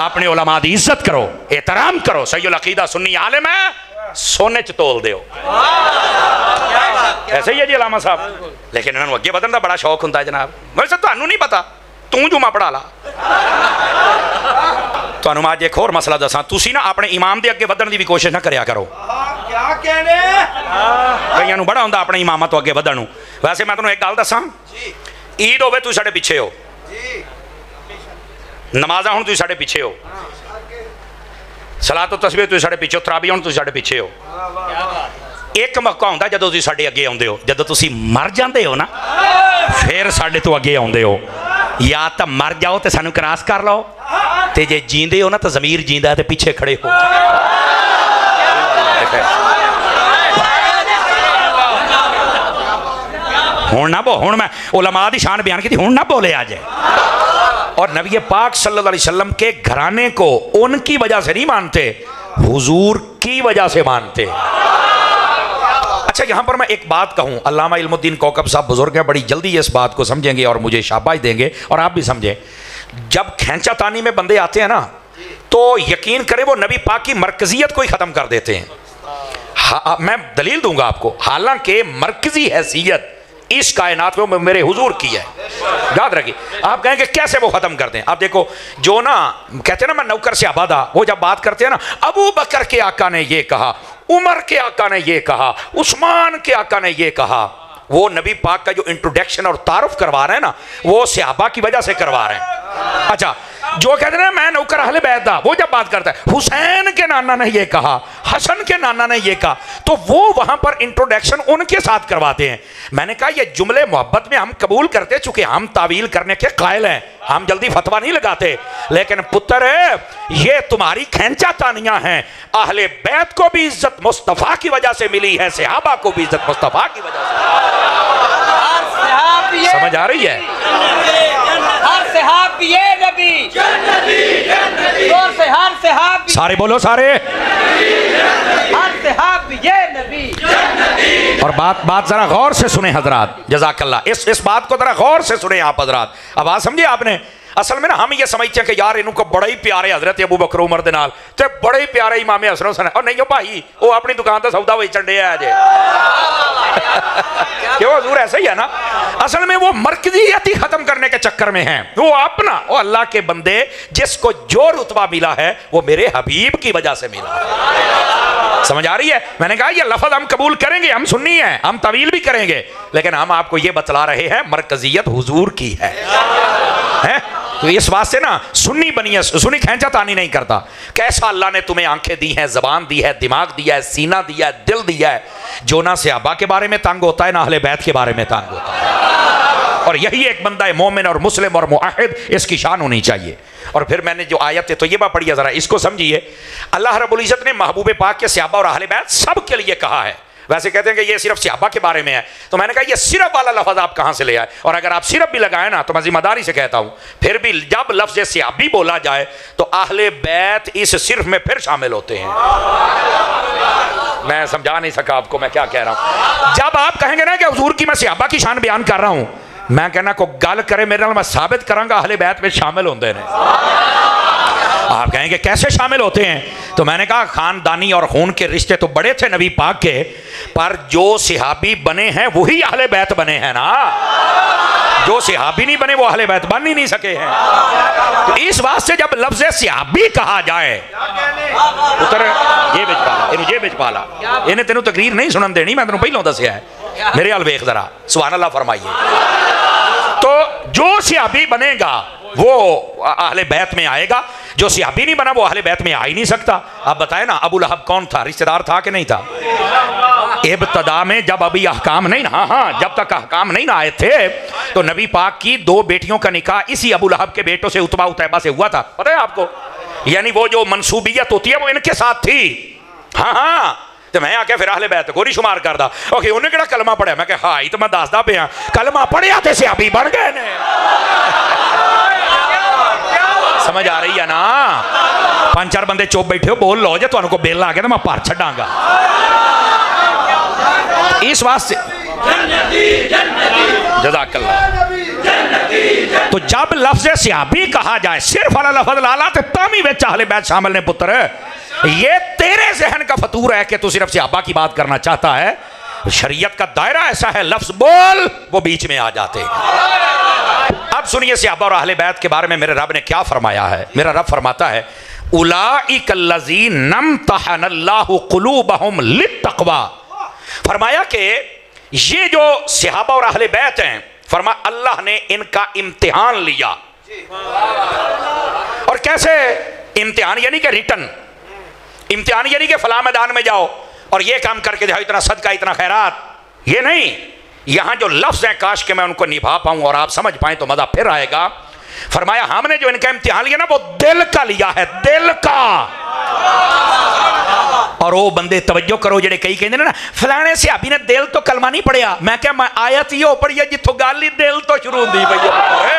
अपने उलमा की इज्जत करो, एहतराम करो। सैयद अकीदा सुन्नी आलिम है, सोने च तोल दो। ऐसे ही है जी अलामा साहब। लेकिन इन्होंने अगे बढ़ने का बड़ा शौक होता है जनाब। वैसे तुहानू नहीं पता, तू जुमा पढ़ा ला। तुहानू मैं अज एक होर मसला दसा, तुसी ना अपने इमाम के अगे बढ़ने की भी कोशिश ना करिया करो। कईयां नू बड़ा होंदा अपने इमामा तो अगे बढ़न नू। वैसे मैं तुहानू एक गल दसा, ईद होवे तुसीं साडे पिछे हो, नमाज़ां हुण तुसीं साडे पिछे हो, सलात तो तस्बीह तुसीं साडे पिछे हो, तरावी हुण तुसीं साडे पिछे हो। एक मौका होंदा जदों तुसीं साडे अगे आउंदे हो, जदों तुसीं मर जांदे हो ना फिर साडे तो अगे आउंदे हो। या तो मर जाओ तो सानू क्रॉस कर लो, ते जे जींदे हो ना तो ज़मीर जींदा है तो पीछे खड़े हो। हुण ना बो, हुण मैं उलमा दी शान बयान की, हुण ना बोले आ जाए। और नबी पाक सल्लल्लाहु अलैहि वसल्लम के घराने को उनकी वजह से नहीं मानते, हुजूर की वजह से मानते। अच्छा, यहाँ पर मैं एक बात कहूँ, अल्लामा इल्मुद्दीन कौकब साहब बुजुर्ग हैं, बड़ी जल्दी इस बात को समझेंगे और मुझे शाबाश देंगे और आप भी समझें। जब खैंचा तानी में बंदे आते हैं ना तो यकीन करें वो नबी पाक की मरकजियत को ही ख़त्म कर देते हैं। मैं दलील दूंगा आपको, हालांकि मरकजी हैसियत इस कायनात में मेरे हुजूर की है, याद रखिए। आप कहेंगे कैसे वो ख़त्म करते हैं? आप देखो, जो ना कहते हैं ना मैं नौकर से आबादा, वो जब बात करते हैं ना, अबू बकर के आका ने ये कहा, उमर के आका ने ये कहा, उस्मान के आका ने ये कहा, वो नबी पाक का जो इंट्रोडक्शन और तारुफ करवा रहे हैं ना, वो सहाबा की वजह से करवा रहे हैं। अच्छा, जो कहते हैं मैं नौकर अहले बैत दा, वो जब बात करता है हुसैन के नाना ने ये कहा, हसन के नाना ने ये कहा, तो वो वहां पर इंट्रोडक्शन उनके साथ करवाते हैं। मैंने कहा ये जुमले मोहब्बत में हम कबूल करते, चूंकि हम तावील करने के कायल हैं, हम जल्दी फतवा नहीं लगाते। लेकिन पुत्र ये तुम्हारी खैंचा तानियां हैं। अहले बैत को भी इज्जत मुस्तफा की वजह से मिली है, सहाबा को भी इज्जत मुस्तफा की वजह से। समझ आ रही है? सारे बोलो, सारे। और बात जरा गौर से सुने हजरात, जज़ाकल्लाह। इस बात को जरा गौर से सुने आप हजरात। अब बात समझिए आपने। असल में ना हम ये समझते हैं कि यार इनको बड़े ही प्यारे हजरत अबू बकर उमर दे नाल ते बड़े ही प्यारे इमाम हसन हुसैन। और नहीं हो भाई, वो अपनी दुकान का सौदा बेचन डे है क्यों हजूर? ऐसा ही है ना। असल में वो मरकजियत ही खत्म करने के चक्कर में है। वो अपना, वो अल्लाह के बंदे जिसको जो रुतबा मिला है वो मेरे हबीब की वजह से मिला। समझ आ रही है? मैंने कहा ये लफ्ज हम कबूल करेंगे, हम सुन्नी हैं, हम तवील भी करेंगे, लेकिन हम आपको ये बतला रहे हैं मरकजियत हुजूर की है? तो इस बात से ना सुन्नी बनिए, सुन्नी खैंचा तानी नहीं करता। कैसा अल्लाह ने तुम्हें आंखें दी हैं, जबान दी है, दिमाग दिया है, सीना दिया है, दिल दिया है, जो ना सहाबा के बारे में तंग होता है ना अहले बैत के बारे में तंग होता है। और यही एक बंदा है मोमिन और मुस्लिम और मुआहिद, इसकी शान होनी चाहिए। और फिर मैंने जो आयत है तो ये बात पढ़ी है, जरा इसको समझिए। अल्लाह रब्बुल इज्जत ने महबूब पाक के सहाबा और अहले बैत सब के लिए कहा है। वैसे कहते हैं कि ये सिर्फ सहाबा के बारे में है, तो मैंने कहा ये सिर्फ वाला लफ्ज आप कहां से ले आए? और अगर आप सिर्फ भी लगाए ना तो मैं जिम्मेदारी से कहता हूं, फिर भी जब लफ्ज सहाबी बोला जाए तो अहले बैत इस सिर्फ में फिर शामिल होते हैं। मैं समझा नहीं सका आपको मैं क्या कह रहा हूं। जब आप कहेंगे ना कि हुजूर की मैं सहाबा की शान बयान कर रहा हूं, मैं कहना को गल करे मेरे नाल, मैं साबित करांगा अहले बैत में शामिल होते हैं। आप कहेंगे कैसे शामिल होते हैं? तो मैंने कहा खानदानी और खून के रिश्ते तो बड़े थे नबी पाक के, पर जो सहाबी बने हैं वही अहले बैत बने हैं ना। जो सहाबी नहीं बने वो अहले बैत बन ही नहीं सके हैं। तो इस बात से जब लफ्ज सहाबी कहा जाए, पुत्र ये बिच पाला, इन्हें ये बिच पाला, इन्हें तेनों तकरीर नहीं सुनन देनी, मैं तेनों पहलों दसिया है। मेरे हाल वेख जरा, सुभान अल्लाह फरमाइए। तो जो सहाबी बनेगा वो अहले बैत में आएगा, जो सहाबी नहीं बना वो अहले बैत में आ ही नहीं सकता। अब बताए ना अबू लहब कौन था? रिश्तेदार था कि नहीं था? इब्तदा में जब अभी अहकाम नहीं, हाँ जब तक अहकाम नहीं ना आए थे, तो नबी पाक की दो बेटियों का निकाह इसी अबू लहब के बेटों से उतबा उतैबा से हुआ था, पता है आपको? यानी वो जो मनसूबियत होती है वो इनके साथ थी। हाँ, तो मैं आके फिर अहले बैत को नहीं शुमार करता। ओके, उन्हें केड़ा कलमा पढ़िया? मैं कहा हाँ, तो मैं दसदा पिया कलमा पढ़िया थे सहाबी बन गए ने। समझ आ रही है ना? 5-4 बंदे चुप बैठे हो, बोल लो, जो तुहानू को बिल आ गया तो मैं भर छड्डांगा। इस वास्ते जज़ाकल्लाह। तो जब लफ्ज़ सहाबी कहा जाए सिर्फ अला लफ्ज़ लाला तो तामी विच अहले बैत शामिल ने पुत्र। ये तेरे जहन का फतूर है कि तू सिर्फ सहाबा की बात करना चाहता है। शरीयत का दायरा ऐसा है, लफ्ज़ बोल वो बीच में आ जाते हैं। अब सुनिए सहाबा और अहले बैत के बारे में मेरे रब ने क्या फरमाया है। मेरा रब फरमाता है उलाइकल्लज़ीना इम्तहनल्लाहु क़ुलूबहुम लित्तक़वा। फरमाया कि ये जो सहाबा और अहले बैत हैं, फरमा अल्लाह ने इनका इम्तिहान लिया। और कैसे इम्तिहान? यानी कि रिटर्न इम्तिहान, यानी कि फला मैदान में जाओ और ये काम करके जाओ, इतना सदका इतना खैरात, ये नहीं। यहां जो लफ्ज हैं काश के मैं उनको निभा पाऊं और आप समझ पाएं तो मजा फिर आएगा। फरमाया हमने जो इनका इम्तिहान लिया ना वो दिल का लिया है, दिल का। और वो बंदे तवज्जो करो जेडे कई कहते ना फलाने सहाबी ने दिल तो कलमा नहीं पढ़िया। मैं क्या मैं आयत ही हो पढ़ी है जिथों गल ही दिल तो शुरू होंदी पई है।